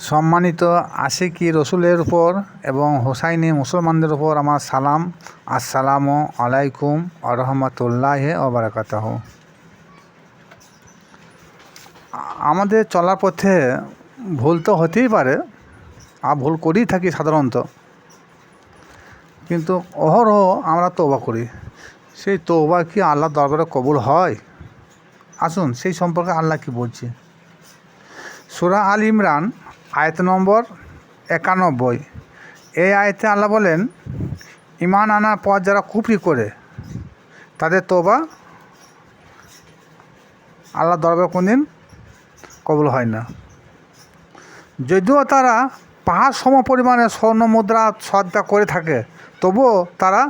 সম্মানিত আশিকি রসুলের উপর এবং হোসাইনি মুসলমানদের উপর আমার সালাম। আসসালামু আলাইকুম আরহামাতুল্লাহি ওয়া বারাকাতুহু। আমাদের চলার পথে ভুল তো হতেই পারে, আর ভুল করেই থাকি সাধারণত, কিন্তু অহরহ আমরা তওবা করি। সেই তওবা কি আল্লাহর দরবারে কবুল হয়? আসুন সেই সম্পর্কে আল্লাহ কি বলছে। সূরা আল ইমরান আয়াত নম্বর 91। এই আয়াতে আল্লাহ বলেন, ঈমান আনার পর যারা কুফরি করে তাদের তওবা আল্লাহর দরবারে কোনদিন কবুল হয় না। যদিও তারা পাহাড় সম পরিমাণে স্বর্ণ মুদ্রা সদকা করে থাকে, তবুও তারা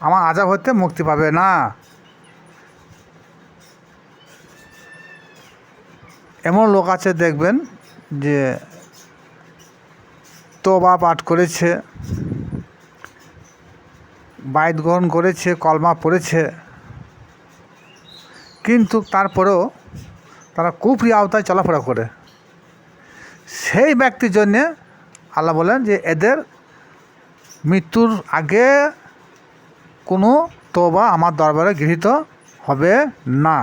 আমার আযাব হতে মুক্তি পাবে না। এমন লোক আছে দেখবেন যে তওবা পাঠ করেছে, বায়াত গ্রহণ করেছে, কলমা পড়েছে, কিন্তু তারপরেও তারা কুফরি আওতায় চলাফেরা করে। সেই ব্যক্তির জন্যে আল্লাহ বলেন যে এদের মৃত্যুর আগে কোনো তওবা আমার দরবারে গৃহীত হবে না।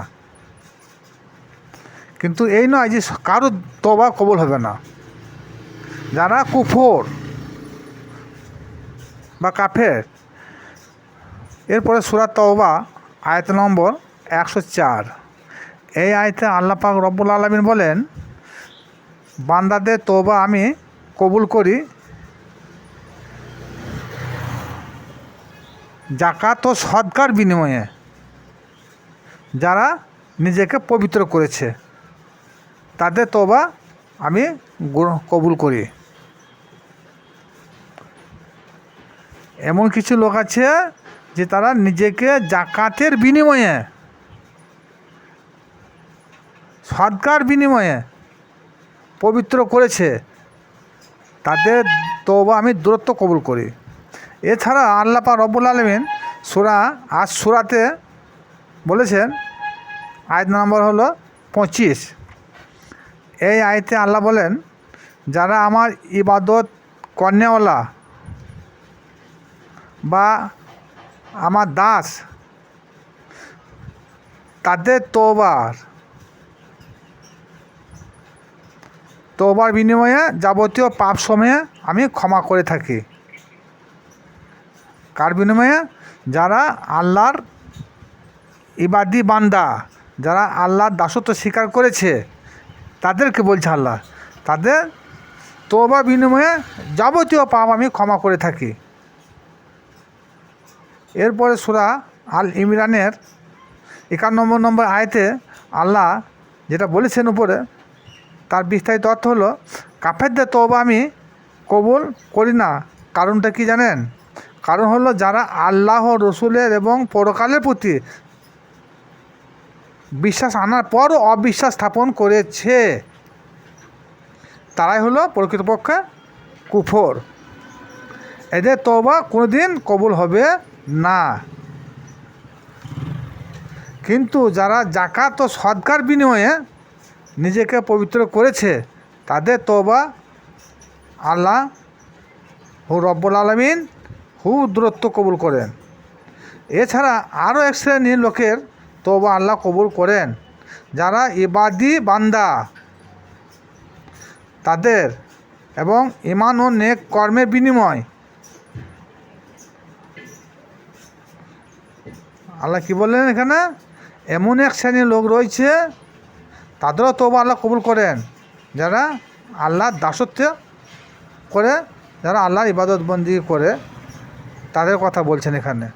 কিন্তু এই নয় যে কারো তওবা কবুল হবে না। যারা কুফর বা কাফের, এরপরে সূরা তওবা আয়াত নম্বর 104। এই আয়াতে আল্লাহ পাক রব্বুল আলামিন বলেন, বান্দাদের তওবা আমি কবুল করি যাকাত ও সদকার বিনিময়ে। যারা নিজেকে পবিত্র করেছে তাদের তওবা আমি কবুল করি। এমন কিছু লোক আছে যে তারা নিজেকে জাকাতের বিনিময়ে, সদকার বিনিময়ে পবিত্র করেছে, তাদের তওবা আমি দূরত্ব কবুল করি। এছাড়া আল্লাহ পাক রব্বুল আলামিন সূরাতে বলেছেন, আয়াত নম্বর হলো 25। এই আয়াতে আল্লাহ বলেন, যারা আমার ইবাদত কর্নেওয়ালা বা আমার দাস, তাদের তওবার বিনিময়ে যাবতীয় পাপ সমূহে আমি ক্ষমা করে থাকি। কার বিনিময়ে? যারা আল্লাহর ইবাদি বান্দা, যারা আল্লাহর দাসত্ব স্বীকার করেছে, তাদেরকে বলছে আল্লাহ, তাদের তওবা বিনিময়ে যাবতীয় পাপ আমি ক্ষমা করে থাকি। এরপরে সূরা আল ইমরানের 91 নম্বর আয়াতে আল্লাহ যেটা বলেছেন উপরে, তার বিস্তারিত অর্থ হলো, কাফেরদের তওবা আমি কবুল করি না। কারণটা কি জানেন? কারণ হলো, যারা আল্লাহ রসুলের এবং পরকালের প্রতি বিশ্বাস আনার পরও অবিশ্বাস স্থাপন করেছে, তারাই হলো প্রকৃতপক্ষে কুফর। এদের তওবা কোনোদিন কবুল হবে না। কিন্তু যারা জাকাত ও সদকার বিনিময়ে নিজেকে পবিত্র করেছে, তাদের তওবা আল্লাহ রব্বুল আলামিন দূরত্ব কবুল করেন। এছাড়া আরও এক শ্রেণীর লোকের তওবা আল্লাহ কবুল করেন, যারা ইবাদি বান্দা, তাদের এবং ঈমান ও নেক কর্মের বিনিময় আল্লাহ কি বললেন এখানে, এমন এক শ্রেণীর লোক রয়েছে তাদেরও তওবা আল্লাহ কবুল করেন, যারা আল্লাহর দাসত্ব করে, যারা আল্লাহর ইবাদত বন্দেগী করে, তাদের কথা বলছেন এখানে।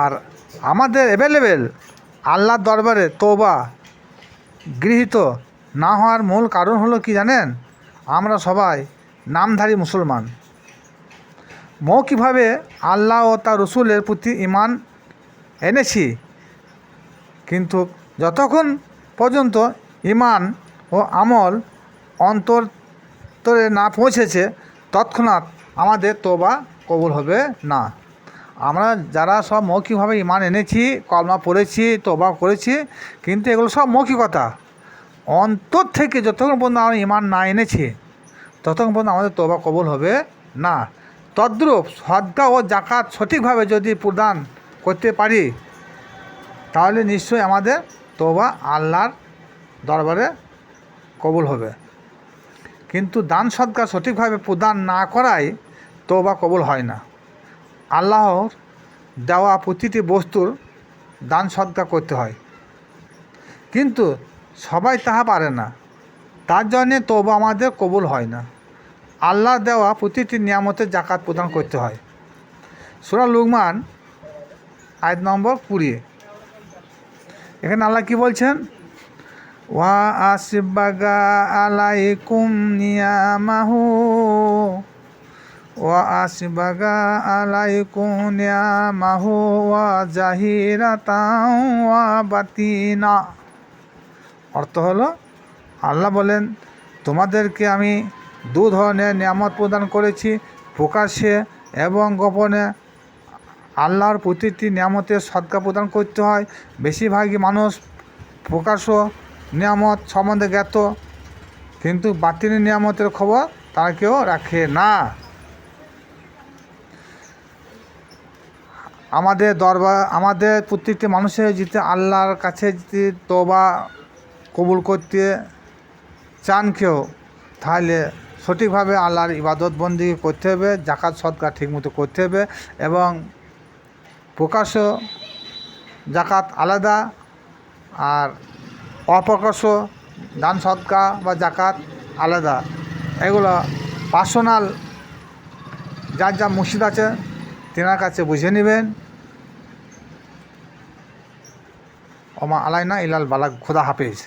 আর আমাদের অ্যাভেলেবেল আল্লাহর দরবারে তওবা গৃহীত না হওয়ার মূল কারণ হলো কি জানেন? আমরা সবাই নামধারী মুসলমান, মৌখিকভাবে আল্লাহ ও তার রসুলের প্রতি ঈমান এনেছি, কিন্তু যতক্ষণ পর্যন্ত ঈমান ও আমল অন্তরে না পৌঁছেছে, তৎক্ষণাৎ আমাদের তওবা কবুল হবে না। আমরা যারা সব মৌখিকভাবে ঈমান এনেছি, কলমা পড়েছি, তওবা করেছি, কিন্তু এগুলো সব মৌখিকতা। অন্তর থেকে যতক্ষণ পর্যন্ত আমরা ঈমান না এনেছি ততক্ষণ পর্যন্ত আমাদের তওবা কবুল হবে না। তদ্রূপ সদকা ও জাকাত সঠিকভাবে যদি প্রদান করতে পারি তাহলে নিশ্চয়ই আমাদের তওবা আল্লাহর দরবারে কবুল হবে। কিন্তু দান সদকা সঠিকভাবে প্রদান না করায় তওবা কবুল হয় না। আল্লাহর দেওয়া প্রতিটি বস্তুর দান সদকা করতে হয়, কিন্তু সবাই তাহা পারে না, তার জন্যে তওবা আমাদের কবুল হয় না। আল্লাহ দেওয়া প্রতিটি নিয়ামতের জাকাত প্রদান করতে হয়। সূরা লুকমান আয়াত নম্বর 20। এখানে আল্লাহ কি বলছেন? ওয়া আসবাগা আলাইকুম নিয়ামাহু ওয়া আসবাগা আলাইকুম নিয়ামাহু ওয়া জাহিরাতাও ওয়া বাতিনা। অর্থ হলো, আল্লাহ বলেন, তোমাদেরকে আমি দু ধরনের নিয়ামত প্রদান করেছি, প্রকাশ্যে এবং গোপনে। আল্লাহর প্রতিটি নিয়ামতের সদকা প্রদান করতে হয়। বেশিরভাগই মানুষ প্রকাশ্য নিয়ামত সম্বন্ধে জ্ঞাত, কিন্তু বাতিনি নিয়ামতের খবর তারা কেউ রাখে না। আমাদের প্রত্যেকটি মানুষের যদি আল্লাহর কাছে যদি তওবা কবুল করতে চান কেউ, তাহলে সঠিকভাবে আল্লাহর ইবাদত বন্দেগী করতে হবে, জাকাত সদকা ঠিকমতো করতে হবে, এবং প্রকাশ্য জাকাত আলাদা আর অপ্রকাশ্য দান সদকা বা জাকাত আলাদা। এগুলো পার্সোনাল যার যা মসজিদ আছে তেনার কাছে বুঝে নেবেন। ওমা আলাইনা ইলাল বালাগ। খোদা হাফেজ।